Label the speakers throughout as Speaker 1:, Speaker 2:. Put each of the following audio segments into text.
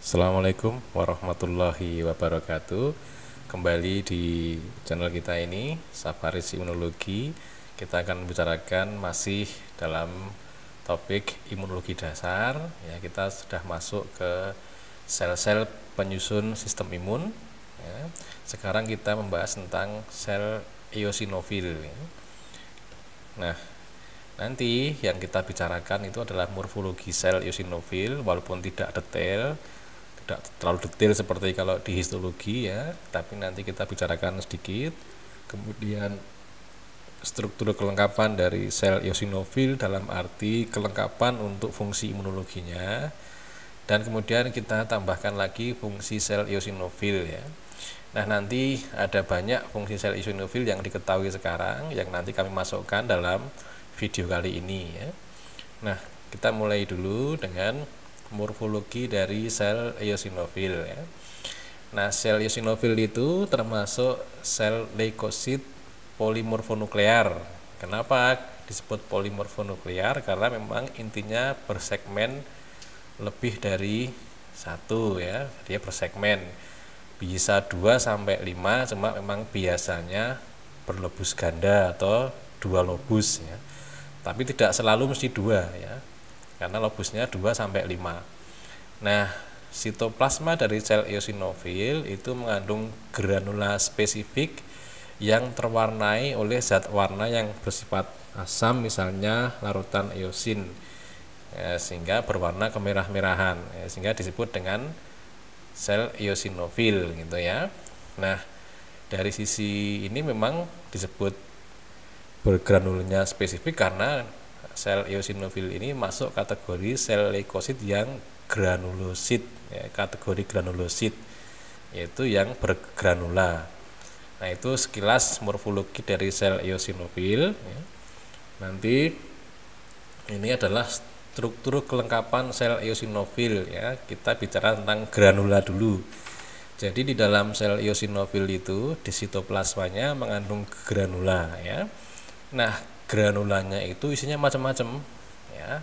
Speaker 1: Assalamualaikum warahmatullahi wabarakatuh. Kembali di channel kita ini, Safaris Imunologi. Kita akan membicarakan masih dalam topik imunologi dasar. Ya, kita sudah masuk ke sel-sel penyusun sistem imun. Ya. Sekarang kita membahas tentang sel eosinofil. Nah, nanti yang kita bicarakan itu adalah morfologi sel eosinofil, walaupun tidak detail. Tidak terlalu detail seperti kalau di histologi ya, tapi nanti kita bicarakan sedikit. Kemudian struktur kelengkapan dari sel eosinofil dalam arti kelengkapan untuk fungsi imunologinya, dan kemudian kita tambahkan lagi fungsi sel eosinofil ya. Nah, nanti ada banyak fungsi sel eosinofil yang diketahui sekarang yang nanti kami masukkan dalam video kali ini ya. Nah, kita mulai dulu dengan morfologi dari sel eosinofil ya. Nah, sel eosinofil itu termasuk sel leukosit polimorfonuklear. Kenapa disebut polimorfonuklear? Karena memang intinya bersegmen lebih dari satu ya. Dia bersegmen. Bisa 2 sampai 5, cuma memang biasanya berlobus ganda atau dua lobus ya. Tapi tidak selalu mesti 2 ya, karena lobusnya 2 sampai 5. Nah, sitoplasma dari sel eosinofil itu mengandung granula spesifik yang terwarnai oleh zat warna yang bersifat asam, misalnya larutan eosin ya, sehingga berwarna kemerah-merahan ya, sehingga disebut dengan sel eosinofil gitu ya. Nah, dari sisi ini memang disebut bergranulnya spesifik karena sel eosinofil ini masuk kategori sel leukosit yang granulosit ya, kategori granulosit, yaitu yang bergranula. Nah, itu sekilas morfologi dari sel eosinofil ya. Nanti ini adalah struktur kelengkapan sel eosinofil ya. Kita bicara tentang granula dulu. Jadi di dalam sel eosinofil itu di sitoplasmanya mengandung granula ya. Nah, granulanya itu isinya macam-macam ya.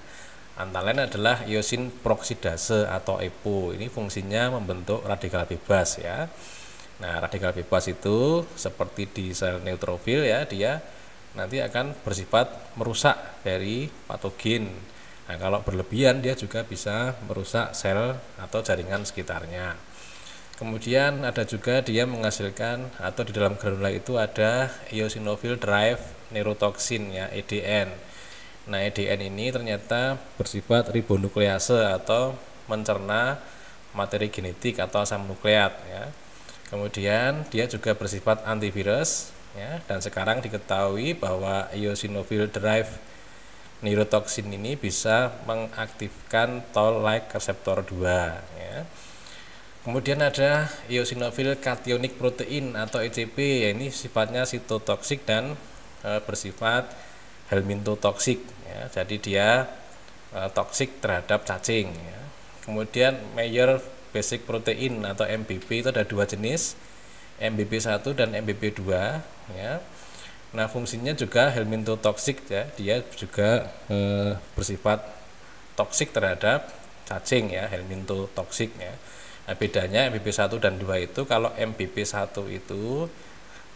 Speaker 1: Antara lain adalah iosin proksidase atau EPO. Ini fungsinya membentuk radikal bebas ya. Nah, radikal bebas itu seperti di sel neutrofil ya, dia nanti akan bersifat merusak dari patogen. Nah, kalau berlebihan dia juga bisa merusak sel atau jaringan sekitarnya. Kemudian ada juga dia menghasilkan, atau di dalam granula itu ada eosinophil derived neurotoxin ya, EDN. Nah, EDN ini ternyata bersifat ribonuklease atau mencerna materi genetik atau asam nukleat ya. Kemudian dia juga bersifat antivirus ya, dan sekarang diketahui bahwa eosinophil derived neurotoxin ini bisa mengaktifkan toll-like receptor 2 ya. Kemudian ada eosinofil kationic protein atau ECP, ya, ini sifatnya sitotoksik dan bersifat helmintotoksik ya. Jadi dia toksik terhadap cacing ya. Kemudian Meyer basic protein atau MBP itu ada 2 jenis, MBP1 dan MBP2 ya. Nah, fungsinya juga helmintotoksik ya. Dia juga bersifat toksik terhadap cacing ya, helmintotoksik ya. Nah, bedanya MBP1 dan 2 itu, kalau MBP1 itu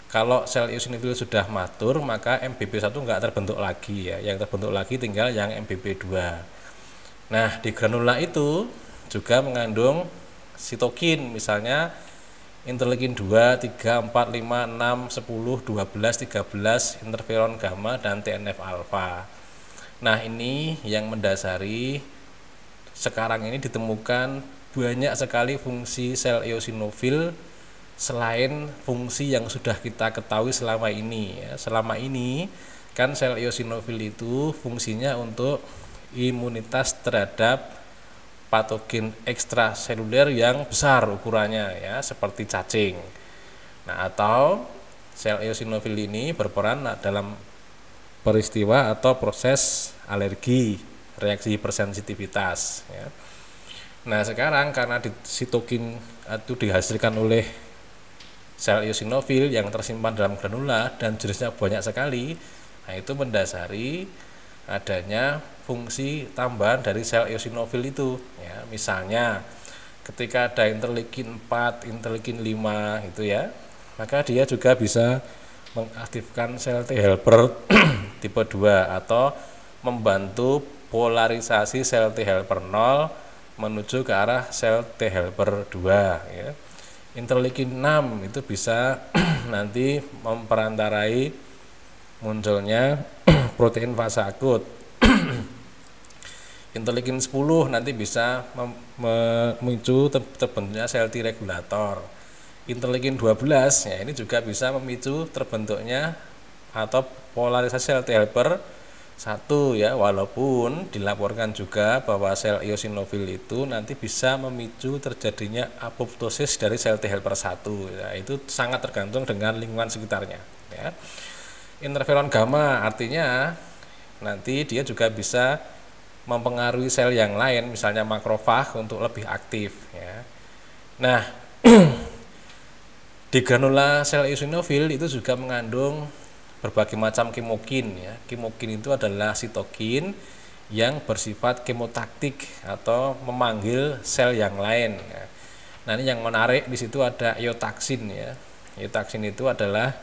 Speaker 1: kalau sel eosinofil sudah matur, maka MBP1 enggak terbentuk lagi ya. Yang terbentuk lagi tinggal yang MBP2. Nah, di granula itu juga mengandung sitokin, misalnya interleukin 2, 3, 4, 5, 6, 10, 12, 13, interferon gamma dan TNF alfa. Nah, ini yang mendasari sekarang ini ditemukan banyak sekali fungsi sel eosinofil selain fungsi yang sudah kita ketahui selama ini ya. Selama ini kan sel eosinofil itu fungsinya untuk imunitas terhadap patogen ekstraseluler yang besar ukurannya ya, seperti cacing. Nah, atau sel eosinofil ini berperan dalam peristiwa atau proses alergi, reaksi hipersensitivitas ya. Nah, sekarang karena sitokin itu dihasilkan oleh sel eosinofil yang tersimpan dalam granula dan jenisnya banyak sekali, nah itu mendasari adanya fungsi tambahan dari sel eosinofil itu ya. Misalnya ketika ada interleukin 4, interleukin 5 gitu ya, maka dia juga bisa mengaktifkan sel T helper tipe 2 atau membantu polarisasi sel T helper 0 menuju ke arah sel T helper 2 ya. Interleukin 6 itu bisa nanti memperantarai munculnya protein fase akut. Interleukin 10 nanti bisa memicu terbentuknya sel T regulator. Interleukin 12 ya ini juga bisa memicu terbentuknya atau polarisasi sel T helper 1 ya, walaupun dilaporkan juga bahwa sel eosinofil itu nanti bisa memicu terjadinya apoptosis dari sel T helper 1 ya, itu sangat tergantung dengan lingkungan sekitarnya ya. Interferon gamma artinya nanti dia juga bisa mempengaruhi sel yang lain, misalnya makrofag untuk lebih aktif ya. Nah, di granula sel eosinofil itu juga mengandung berbagai macam kemokin ya. Kemokin itu adalah sitokin yang bersifat kemotaktik atau memanggil sel yang lain ya. Nah, ini yang menarik di situ ada eotaksin ya. Eotaksin itu adalah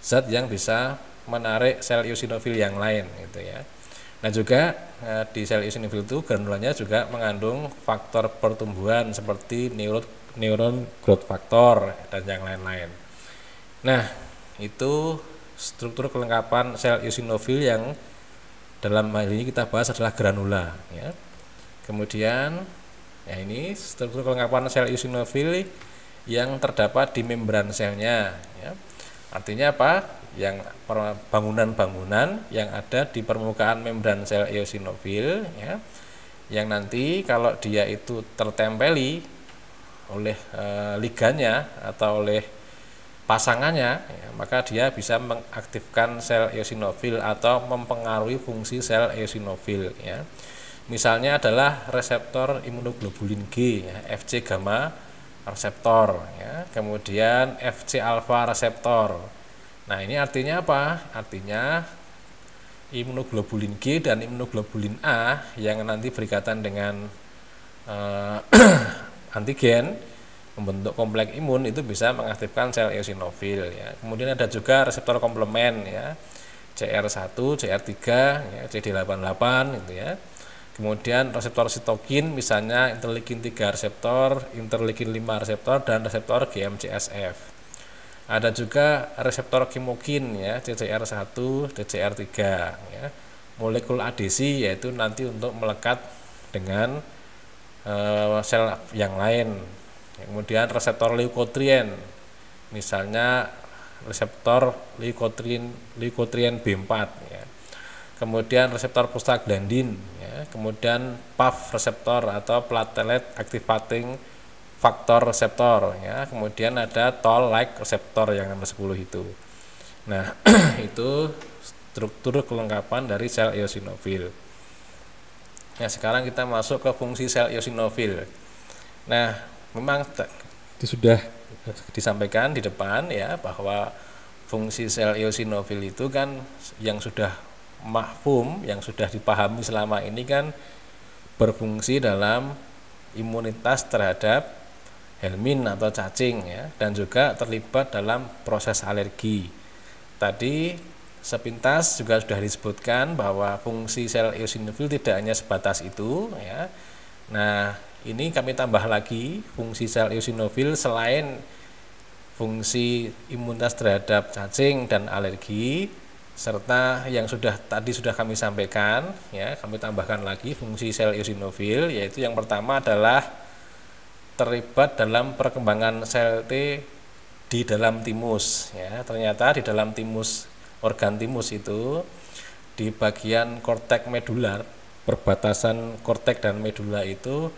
Speaker 1: zat yang bisa menarik sel eosinofil yang lain gitu ya. Nah, juga di sel eosinofil itu granulanya juga mengandung faktor pertumbuhan seperti neuron growth factor dan yang lain-lain. Nah, itu struktur kelengkapan sel eosinofil yang dalam hal ini kita bahas adalah granula ya. Kemudian ya ini struktur kelengkapan sel eosinofil yang terdapat di membran selnya ya. Artinya apa? Yang bangunan-bangunan yang ada di permukaan membran sel eosinofil ya, yang nanti kalau dia itu tertempeli oleh ligannya atau oleh pasangannya ya, maka dia bisa mengaktifkan sel eosinofil atau mempengaruhi fungsi sel eosinofil ya. Misalnya adalah reseptor imunoglobulin G ya, Fc gamma reseptor ya, kemudian Fc alpha reseptor. Nah, ini artinya apa? Artinya imunoglobulin G dan imunoglobulin A yang nanti berikatan dengan antigen membentuk kompleks imun itu bisa mengaktifkan sel eosinofil ya. Kemudian ada juga reseptor komplement ya, CR1, CR3 ya, CD88 gitu ya. Kemudian reseptor sitokin misalnya interleukin 3 reseptor, interleukin 5 reseptor dan reseptor GM-CSF. Ada juga reseptor kemokin ya, CCR1, CCR3 ya. Molekul adesi yaitu nanti untuk melekat dengan sel yang lain. Kemudian reseptor leukotrien misalnya reseptor leukotrien B4 ya. Kemudian reseptor prostaglandin ya. Kemudian PAF reseptor atau platelet activating faktor reseptor ya. Kemudian ada toll-like reseptor yang nomor 10 itu. Nah, itu struktur kelengkapan dari sel eosinofil. Nah, sekarang kita masuk ke fungsi sel eosinofil. Nah, memang itu sudah disampaikan di depan ya bahwa fungsi sel eosinofil itu kan yang sudah mafhum, yang sudah dipahami selama ini kan berfungsi dalam imunitas terhadap helmin atau cacing ya, dan juga terlibat dalam proses alergi. Tadi sepintas juga sudah disebutkan bahwa fungsi sel eosinofil tidak hanya sebatas itu ya. Nah, ini kami tambah lagi fungsi sel eosinofil selain fungsi imunitas terhadap cacing dan alergi, serta yang tadi sudah kami sampaikan ya, kami tambahkan lagi fungsi sel eosinofil, yaitu yang pertama adalah terlibat dalam perkembangan sel T di dalam timus ya. Ternyata di dalam timus, organ timus itu di bagian kortek medular, perbatasan kortek dan medula itu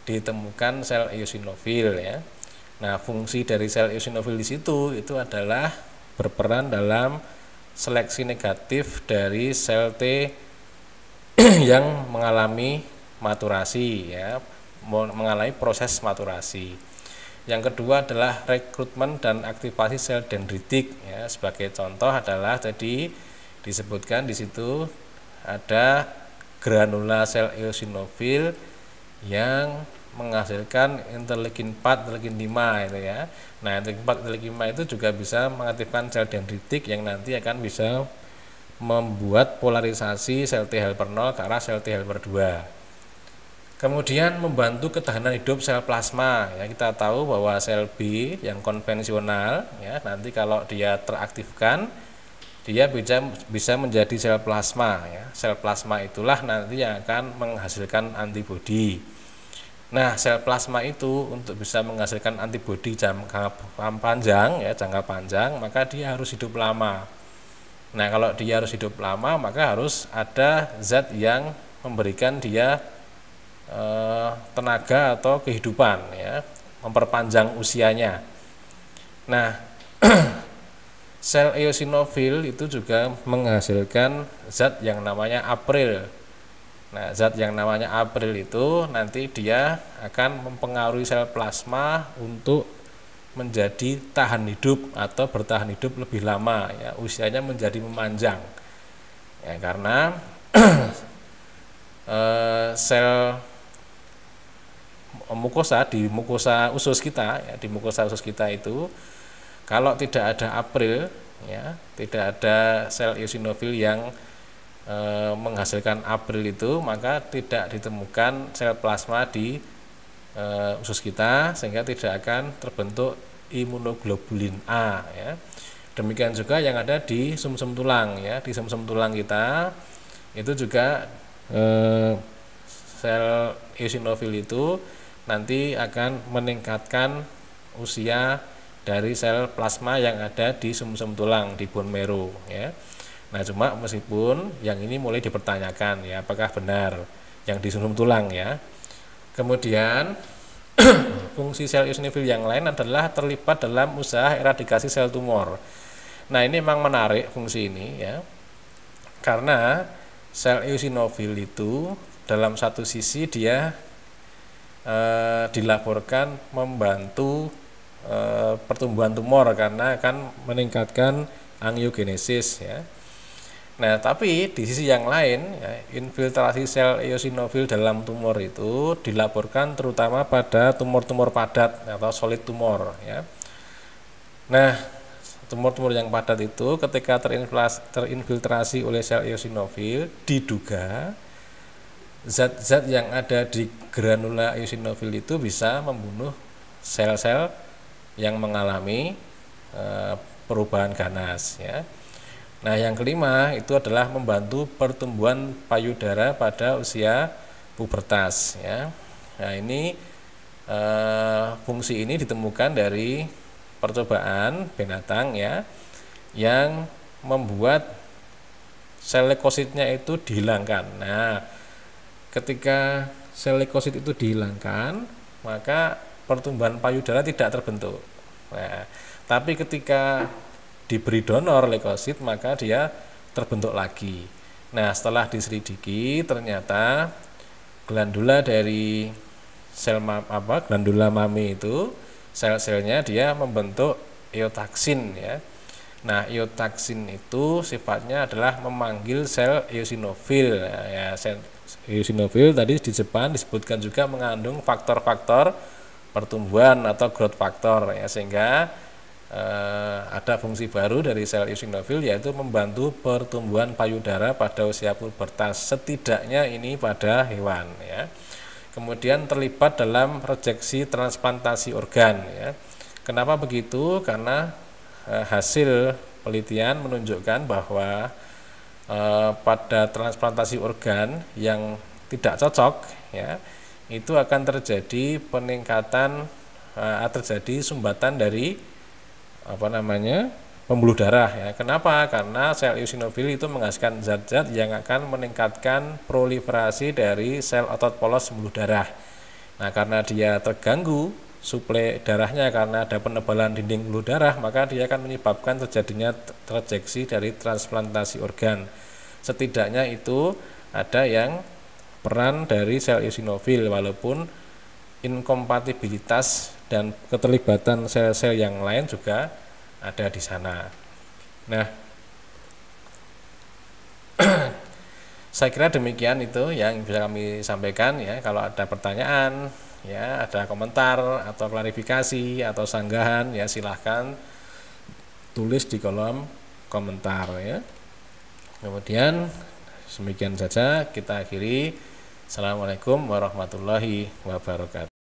Speaker 1: ditemukan sel eosinofil ya. Nah, fungsi dari sel eosinofil di situ itu adalah berperan dalam seleksi negatif dari sel T yang mengalami maturasi ya, mengalami proses maturasi. Yang kedua adalah rekrutmen dan aktivasi sel dendritik ya. Sebagai contoh adalah tadi disebutkan di situ ada granula sel eosinofil yang menghasilkan interleukin 4, interleukin 5 itu ya. Nah, interleukin 4, interleukin 5 itu juga bisa mengaktifkan sel dendritik yang nanti akan bisa membuat polarisasi sel T helper 0 ke arah sel T helper 2. Kemudian membantu ketahanan hidup sel plasma ya. Kita tahu bahwa sel B yang konvensional ya, nanti kalau dia teraktifkan dia bisa menjadi sel plasma ya. Sel plasma itulah nanti yang akan menghasilkan antibodi. Nah, sel plasma itu untuk bisa menghasilkan antibodi jangka panjang ya, jangka panjang, maka dia harus hidup lama. Nah, kalau dia harus hidup lama, maka harus ada zat yang memberikan dia tenaga atau kehidupan ya, memperpanjang usianya. Nah, sel eosinofil itu juga menghasilkan zat yang namanya april. Nah, zat yang namanya april itu nanti dia akan mempengaruhi sel plasma untuk menjadi tahan hidup atau bertahan hidup lebih lama ya, usianya menjadi memanjang. Ya, karena sel mukosa di mukosa usus kita ya, di mukosa usus kita itu kalau tidak ada april ya, tidak ada sel eosinofil yang menghasilkan april itu, maka tidak ditemukan sel plasma di usus kita sehingga tidak akan terbentuk imunoglobulin A ya. Demikian juga yang ada di sumsum tulang ya, di sumsum tulang kita itu juga sel eosinofil itu nanti akan meningkatkan usia dari sel plasma yang ada di sumsum tulang, di bone marrow ya. Nah, cuma meskipun yang ini mulai dipertanyakan ya, apakah benar yang di sumsum tulang ya. Kemudian fungsi sel eosinofil yang lain adalah terlibat dalam usaha eradikasi sel tumor. Nah, ini memang menarik fungsi ini ya. Karena sel eosinofil itu dalam satu sisi dia dilaporkan membantu pertumbuhan tumor karena akan meningkatkan angiogenesis ya. Nah, tapi di sisi yang lain ya, infiltrasi sel eosinofil dalam tumor itu dilaporkan terutama pada tumor-tumor padat atau solid tumor ya. Nah, tumor-tumor yang padat itu ketika terinfiltrasi oleh sel eosinofil diduga zat-zat yang ada di granula eosinofil itu bisa membunuh sel-sel yang mengalami perubahan ganas ya. Nah, yang kelima itu adalah membantu pertumbuhan payudara pada usia pubertas ya. Nah, ini fungsi ini ditemukan dari percobaan binatang ya, yang membuat sel leukositnya itu dihilangkan. Nah, ketika sel leukosit itu dihilangkan, maka pertumbuhan payudara tidak terbentuk. Nah, tapi ketika diberi donor leukosit, maka dia terbentuk lagi. Nah, setelah diselidiki ternyata glandula dari glandula mami itu sel-selnya dia membentuk eotaksin ya. Nah, eotaksin itu sifatnya adalah memanggil sel eosinofil. Nah, ya, sel eosinofil tadi di depan disebutkan juga mengandung faktor-faktor pertumbuhan atau growth factor ya, sehingga ada fungsi baru dari sel eosinofil yaitu membantu pertumbuhan payudara pada usia pubertas, setidaknya ini pada hewan ya. Kemudian terlibat dalam rejeksi transplantasi organ ya. Kenapa begitu? Karena hasil penelitian menunjukkan bahwa pada transplantasi organ yang tidak cocok ya, itu akan terjadi peningkatan terjadi sumbatan dari pembuluh darah ya. Kenapa? Karena sel eosinofil itu menghasilkan zat-zat yang akan meningkatkan proliferasi dari sel otot polos pembuluh darah. Nah, karena dia terganggu suplai darahnya karena ada penebalan dinding pembuluh darah, maka dia akan menyebabkan terjadinya rejeksi dari transplantasi organ. Setidaknya itu ada yang peran dari sel eosinofil, walaupun inkompatibilitas dan keterlibatan sel-sel yang lain juga ada di sana. Nah, saya kira demikian itu yang bisa kami sampaikan ya. Kalau ada pertanyaan ya ada komentar atau klarifikasi atau sanggahan, ya silahkan tulis di kolom komentar ya. Kemudian demikian saja kita akhiri. Assalamualaikum warahmatullahi wabarakatuh.